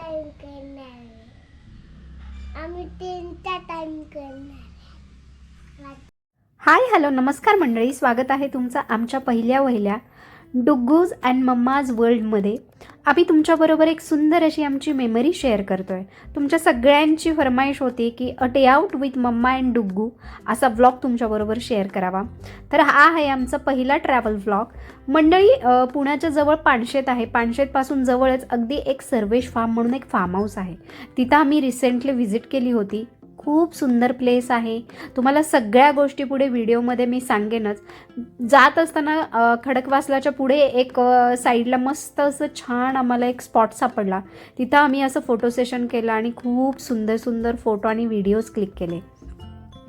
Time करणार आहे. आम्ही 3चा टाइम करणार आहे. हाय हॅलो नमस्कार मंडळी, स्वागत आहे तुमचं आमच्या पहिल्या वहिल्या डुग्गूज अँड मम्माज वर्ल्डमध्ये. आम्ही तुमच्याबरोबर एक सुंदर अशी आमची मेमरी शेअर करतो आहे. तुमच्या सगळ्यांची फरमाईश होती की a day out with mamma and Duggu असा व्लॉग तुमच्याबरोबर शेअर करावा. तर हा आहे आमचा पहिला ट्रॅव्हल व्लॉग. मंडळी, पुण्याच्या जवळ पानशेत आहे. पानशेतपासून जवळच अगदी एक सर्वेश फार्म म्हणून एक फार्म हाऊस आहे. तिथं आम्ही रिसेंटली व्हिजिट केली होती. खूप सुंदर प्लेस आहे. तुम्हाला सगळ्या गोष्टी पुढे व्हिडिओमध्ये मी सांगेनच. जात असताना खडकवासलाच्या पुढे एक साईडला मस्त असं छान आम्हाला एक स्पॉट सापडला. तिथं आम्ही असं फोटो सेशन केलं आणि खूप सुंदर सुंदर फोटो आणि व्हिडिओज क्लिक केले.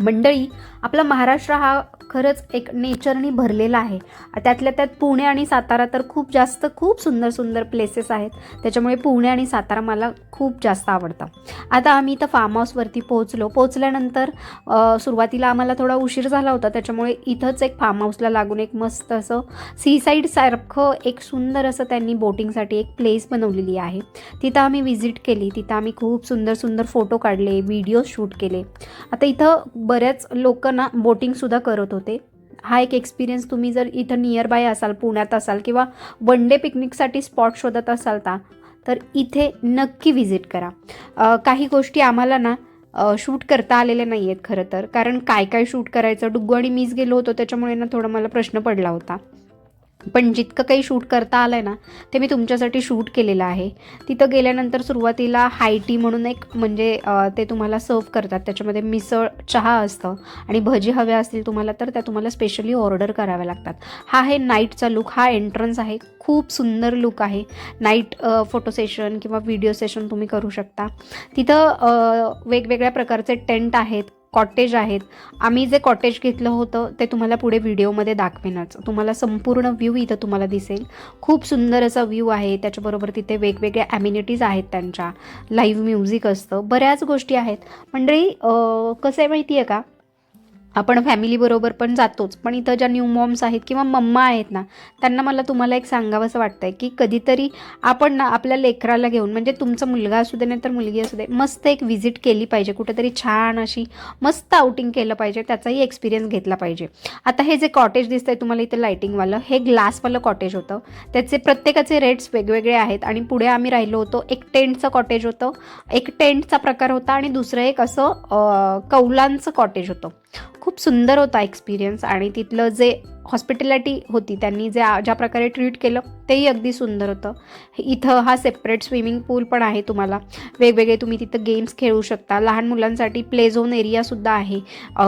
मंडळी, आपला महाराष्ट्र हा खरंच एक नेचरनी भरलेला आहे. त्यातल्या त्यात पुणे आणि सातारा तर खूप सुंदर सुंदर प्लेसेस आहेत. त्याच्यामुळे पुणे आणि सातारा मला खूप जास्त आवडतं. आता आम्ही इथं फार्म हाऊसवरती पोहोचल्यानंतर सुरुवातीला आम्हाला थोडा उशीर झाला होता. त्याच्यामुळे इथंच एक फार्म हाऊसला लागून एक मस्त असं सीसाईडसारखं एक सुंदर असं त्यांनी बोटिंगसाठी एक प्लेस बनवलेली आहे. तिथं आम्ही व्हिजिट केली. तिथं आम्ही खूप सुंदर सुंदर फोटो काढले, व्हिडिओ शूट केले. आता इथं बऱ्याच लोकांना बोटिंगसुद्धा करत होते. हा एक एक्सपिरियन्स तुम्ही जर इथं नियर बाय असाल, पुण्यात असाल किंवा वन डे पिकनिकसाठी स्पॉट शोधत असाल तर इथे नक्की व्हिजिट करा. काही गोष्टी आम्हाला ना शूट करता आलेल्या नाही आहेत खरं तर, कारण काय शूट करायचं, डुग्गू आणि मीच गेलो होतो त्याच्यामुळे ना थोडा मला प्रश्न पडला होता. पण जितकं काही शूट करता आलं आहे ना ते मी तुमच्यासाठी शूट केलेलं आहे. तिथं गेल्यानंतर सुरुवातीला हाय टी म्हणून एक म्हणजे ते तुम्हाला सर्व करतात. त्याच्यामध्ये मिसळ, चहा असतं आणि भजी हव्या असतील तुम्हाला तर त्या तुम्हाला स्पेशली ऑर्डर कराव्या लागतात. हा आहे नाईटचा लुक. हा एंट्रन्स आहे. खूप सुंदर लुक आहे. नाईट फोटो सेशन किंवा व्हिडिओ सेशन तुम्ही करू शकता. तिथं वेगवेगळ्या प्रकारचे टेंट आहेत, कॉटेज आहेत. आम्ही जे कॉटेज घेतलं होतं ते तुम्हाला पुढे व्हिडिओमध्ये दाखवेनच. तुम्हाला संपूर्ण व्ह्यू इथं तुम्हाला दिसेल. खूप सुंदर असा व्ह्यू आहे. त्याच्याबरोबर तिथे वेगवेगळ्या ॲम्युनिटीज आहेत, त्यांच्या लाईव्ह म्युझिक असतं, बऱ्याच गोष्टी आहेत. मंडळी, कसं आहे माहिती आहे का, आपण फॅमिलीबरोबर पण जातोच, पण इथं ज्या न्यू मॉम्स आहेत किंवा मम्मा आहेत ना, त्यांना मला तुम्हाला एक सांगावंसं वाटतं आहे की कधीतरी आपण ना आपल्या लेकराला घेऊन, म्हणजे तुमचा मुलगा असू दे नाही तर मुलगी असू दे, मस्त एक व्हिजिट केली पाहिजे. कुठेतरी छान अशी मस्त आउटिंग केलं पाहिजे. त्याचाही एक्सपिरियन्स घेतला पाहिजे. आता हे जे कॉटेज दिसतं आहे तुम्हाला इथे लाईटिंगवालं, हे ग्लासवालं कॉटेज होतं. त्याचे प्रत्येकाचे रेट्स वेगवेगळे आहेत. आणि पुढे आम्ही राहिलो होतो, एक टेंटचं कॉटेज होतं, एक टेंटचा प्रकार होता आणि दुसरं एक असं कौलांचं कॉटेज होतं. खूप सुंदर होता एक्सपिरियन्स. आणि तिथलं जे हॉस्पिटॅलिटी होती, त्यांनी ज्या प्रकारे ट्रीट केलं तेही अगदी सुंदर होतं. इथं हा सेपरेट स्विमिंग पूल पण आहे. तुम्हाला वेगवेगळे तुम्ही तिथं गेम्स खेळू शकता. लहान मुलांसाठी प्ले झोन एरियासुद्धा आहे.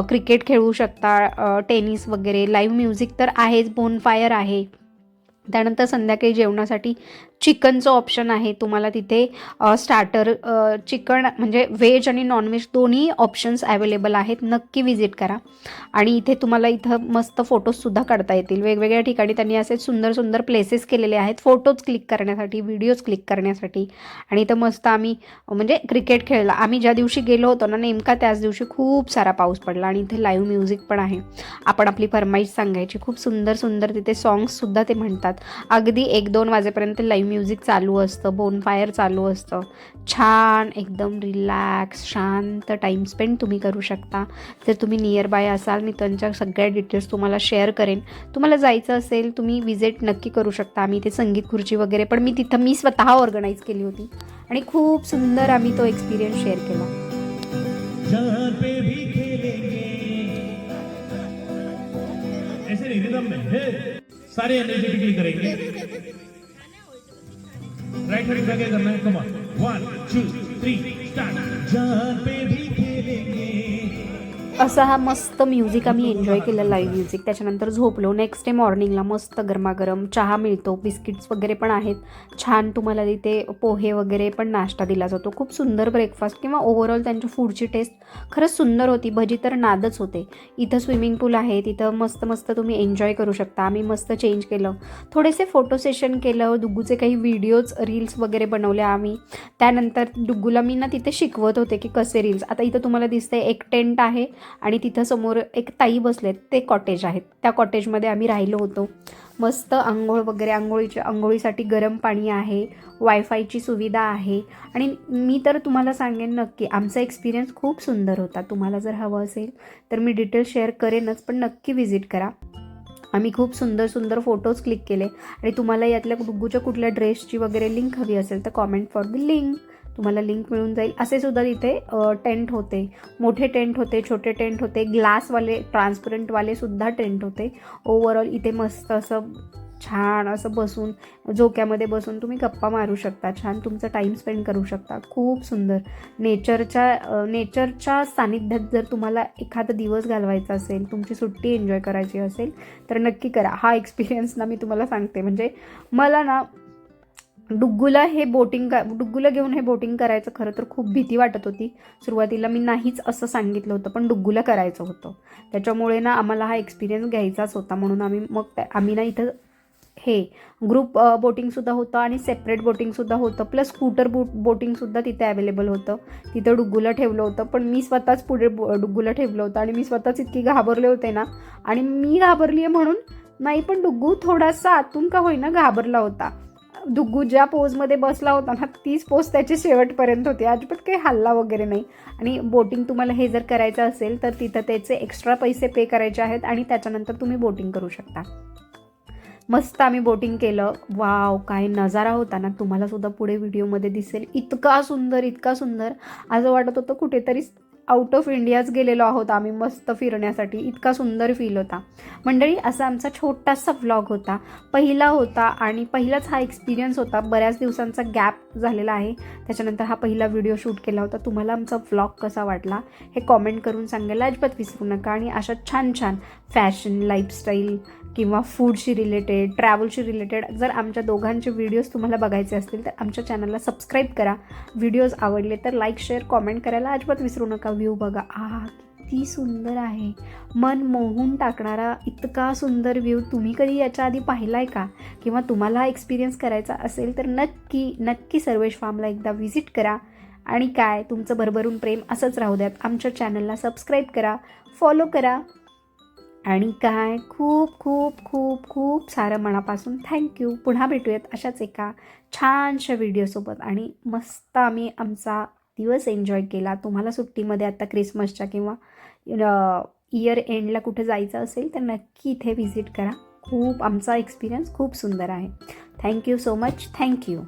क्रिकेट खेळू शकता, टेनिस वगैरे. लाईव्ह म्युझिक तर आहेच, बोनफायर आहे. त्यानंतर संध्याकाळी जेवणासाठी चिकनचं ऑप्शन आहे तुम्हाला तिथे. स्टार्टर, चिकन म्हणजे व्हेज आणि नॉनव्हेज दोन्ही ऑप्शन्स अवेलेबल आहेत. नक्की व्हिजिट करा. आणि इथे तुम्हाला इथं मस्त फोटोजसुद्धा काढता येतील. वेगवेगळ्या ठिकाणी त्यांनी असे सुंदर सुंदर प्लेसेस केलेले आहेत फोटोज क्लिक करण्यासाठी, व्हिडिओज क्लिक करण्यासाठी. आणि इथं मस्त आम्ही म्हणजे क्रिकेट खेळला. आम्ही ज्या दिवशी गेलो होतो ना, नेमका त्याच दिवशी खूप सारा पाऊस पडला. आणि इथे लाईव्ह म्युझिक पण आहे. आपण आपली फरमाईश सांगायची. खूप सुंदर सुंदर तिथे सॉंग्ससुद्धा ते म्हणतात. अगदी 1-2 वाजेपर्यंत लाईव्ह म्युझिक चालू असतं, बोनफायर चालू असतं. छान एकदम रिलॅक्स शांत टाईम स्पेंड तुम्ही करू शकता. जर तुम्ही नियर बाय असाल, मी त्यांच्या सगळ्या डिटेल्स तुम्हाला शेअर करेन. तुम्हाला जायचं असेल तुम्ही विजिट नक्की करू शकता. आम्ही इथे संगीत खुर्ची वगैरे पण मी स्वतः ऑर्गनाईज केली होती. आणि खूप सुंदर आम्ही तो एक्सपिरियन्स शेअर केला. ऐसे नहीं, रिदम में है, सारे एनर्जेटिकली करेंगे. राइट हैंड आगे करना है. Come on, 1 2 3 start. जहां पे भी खेलेंगे. असा हा मस्त म्युझिक आम्ही एन्जॉय केलं, लाईव्ह म्युझिक. त्याच्यानंतर झोपलो. नेक्स्ट डे मॉर्निंगला मस्त गरमागरम चहा मिळतो, बिस्किट्स वगैरे पण आहेत. छान तुम्हाला तिथे पोहे वगैरे पण नाश्ता दिला जातो. खूप सुंदर ब्रेकफास्ट किंवा ओव्हरऑल त्यांची फूडची टेस्ट खरंच सुंदर होती. भजी तर नादच होते. इथं स्विमिंग पूल आहे, तिथं मस्त तुम्ही एन्जॉय करू शकता. आम्ही मस्त चेंज केलं, थोडेसे फोटो सेशन केलं, डुग्गूचे काही व्हिडिओज रील्स वगैरे बनवले आम्ही. त्यानंतर डुग्गूला मी ना तिथे शिकवत होते की कसे रील्स. आता इथं तुम्हाला दिसतंय एक टेंट आहे आणि तिथं समोर एक ताई बसलेत, ते कॉटेज आहेत. त्या कॉटेजमध्ये आम्ही राहिलो होतो. मस्त आंघोळ वगैरे, आंघोळीसाठी गरम पाणी आहे, वायफायची सुविधा आहे. आणि मी तर तुम्हाला सांगेन नक्की आमचा एक्सपिरियन्स खूप सुंदर होता. तुम्हाला जर हवं असेल तर मी डिटेल शेअर करेनच, पण नक्की व्हिजिट करा. आम्ही खूप सुंदर सुंदर फोटोज क्लिक केले. आणि तुम्हाला यातल्या डुग्गूच्या कुठल्या ड्रेसची वगैरे लिंक हवी असेल तर कॉमेंट फॉर द लिंक, तुम्हाला लिंक मिळून जाईल. असे सुद्धा तिथे टेंट होते, मोठे टेंट होते, छोटे टेंट होते, ग्लासवाले ट्रान्सपरंटवाले सुद्धा टेंट होते. ओव्हरऑल इथे मस्त असं छान असं बसून, झोक्यामध्ये बसून तुम्ही गप्पा मारू शकता, छान तुमचा टाईम स्पेंड करू शकता. खूप सुंदर नेचरच्या सानिध्यात जर तुम्हाला एखादा दिवस घालवायचा असेल, तुमची सुट्टी एन्जॉय करायची असेल तर नक्की करा. हा एक्सपिरियन्स ना मी तुम्हाला सांगते, म्हणजे मला ना डुग्गूला घेऊन हे बोटिंग करायचं खरं तर खूप भीती वाटत होती. सुरुवातीला मी नाहीच असं सांगितलं होतं, पण डुग्गूला करायचं होतं. त्याच्यामुळे ना आम्हाला हा एक्सपिरियन्स घ्यायचाच होता. म्हणून आम्ही ना इथं हे ग्रुप बोटिंगसुद्धा होतं आणि सेपरेट बोटिंगसुद्धा होतं, प्लस स्कूटर बोटिंगसुद्धा तिथे अवेलेबल होतं. तिथं डुग्गूला ठेवलं होतं, पण मी स्वतःच पुढे डुग्गूला ठेवलं होतं. आणि मी स्वतःच इतकी घाबरले होते ना, आणि मी घाबरली आहे म्हणून नाही, पण डुग्गू थोडासा आतून का होईना घाबरला होता. डुग्गू ज्या पोजमध्ये बसला होता ना, तीच पोज त्याची शेवटपर्यंत होती, अजिबात काही हल्ला वगैरे नाही. आणि बोटिंग तुम्हाला हे जर करायचं असेल तर तिथं त्याचे एक्स्ट्रा पैसे पे करायचे आहेत आणि त्याच्यानंतर तुम्ही बोटिंग करू शकता. मस्त आम्ही बोटिंग केलं. वाव, काय नजारा होता ना, तुम्हाला सुद्धा पुढे व्हिडिओमध्ये दिसेल. इतका सुंदर, इतका सुंदर, असं वाटत होतं कुठेतरी आउट ऑफ इंडियाच गेलेलो आहोत आम्ही मस्त फिरण्यासाठी. इतका सुंदर फील होता. मंडळी, असा आमचा छोटासा व्लॉग होता, पहिला होता आणि पहिलाच हा एक्सपिरियन्स होता. बऱ्याच दिवसांचा गॅप झालेला आहे, त्याच्यानंतर हा पहिला व्हिडिओ शूट केला होता. तुम्हाला आमचा व्लॉग कसा वाटला हे कॉमेंट करून सांगायला अजिबात विसरू नका. आणि अशा छान छान फॅशन, लाईफस्टाईल किंवा फूडशी रिलेटेड, ट्रॅव्हलशी रिलेटेड जर आमच्या दोघांचे व्हिडिओज तुम्हाला बघायचे असतील तर आमच्या चॅनलला सबस्क्राईब करा. व्हिडिओज आवडले तर लाईक, शेअर, कॉमेंट करायला अजिबात विसरू नका. व्ह्यू बघा, किती सुंदर आहे, मन मोहून टाकणारा इतका सुंदर व्ह्यू. तुम्ही कधी याच्या आधी पाहिला आहे का? किंवा तुम्हाला हा एक्सपिरियन्स करायचा असेल तर नक्की सर्वेश फार्मला एकदा व्हिजिट करा. आणि काय, तुमचं भरभरून प्रेम असंच राहू द्यात. आमच्या चॅनलला सबस्क्राईब करा, फॉलो करा. आणि काय, खूप खूप खूप खूप सारं मनापासून थँक्यू. पुन्हा भेटूयात अशाच एका छानशा व्हिडिओसोबत. आणि मस्त आम्ही आमचा दिवस एन्जॉय केला. तुम्हाला सुट्टीमध्ये आता क्रिसमसच्या किंवा इयर एंडला कुठे जायचं असेल तर नक्की इथे व्हिजिट करा. आमचा एक्सपिरियन्स खूप सुंदर आहे. Thank you so much. थँक्यू.